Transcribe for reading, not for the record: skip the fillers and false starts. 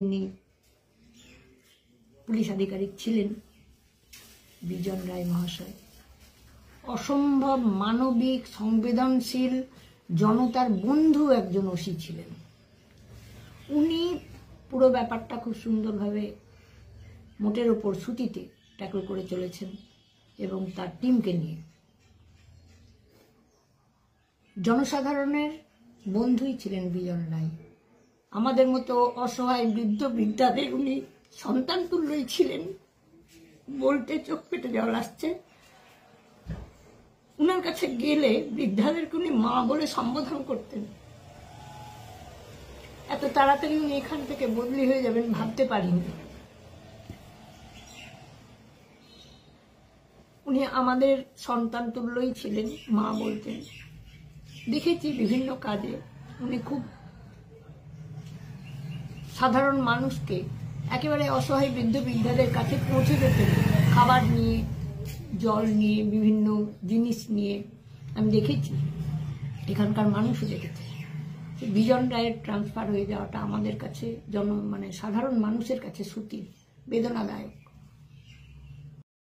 তিনি পুলিশ আধিকারিক ছিলেন বিজন রায় মহাশয়। অসম্ভব মানবিক, সংবেদনশীল, জনতার বন্ধু একজন ওসি ছিলেন। উনি পুরো ব্যাপারটা খুব সুন্দরভাবে মোটের ওপর সুতিতে ট্যাকল করে চলেছেন এবং তার টিমকে নিয়ে। জনসাধারণের বন্ধুই ছিলেন বিজন রায়। আমাদের মতো অসহায় বৃদ্ধ বৃদ্ধাদের উনি সন্তান তুল্যই ছিলেন। বলতে চোখ পেটে জল আসছে। উনার কাছে গেলে বৃদ্ধাদেরকে উনি মা বলে সম্বোধন করতেন। এত তাড়াতাড়ি উনি এখান থেকে বদলি হয়ে যাবেন ভাবতে পারিনি। উনি আমাদের সন্তান তুল্যই ছিলেন, মা বলতেন। দেখেছি বিভিন্ন কাজে উনি খুব সাধারণ মানুষকে, একেবারে অসহায় বৃদ্ধ বৃদ্ধাদের কাছে পৌঁছে যেতেন, খাবার নিয়ে, জল নিয়ে, বিভিন্ন জিনিস নিয়ে। আমি দেখেছি, এখানকার মানুষও দেখেছে। বিজন রায়ের ট্রান্সফার হয়ে যাওয়াটা আমাদের কাছে সাধারণ মানুষের কাছে সত্যি বেদনাদায়ক।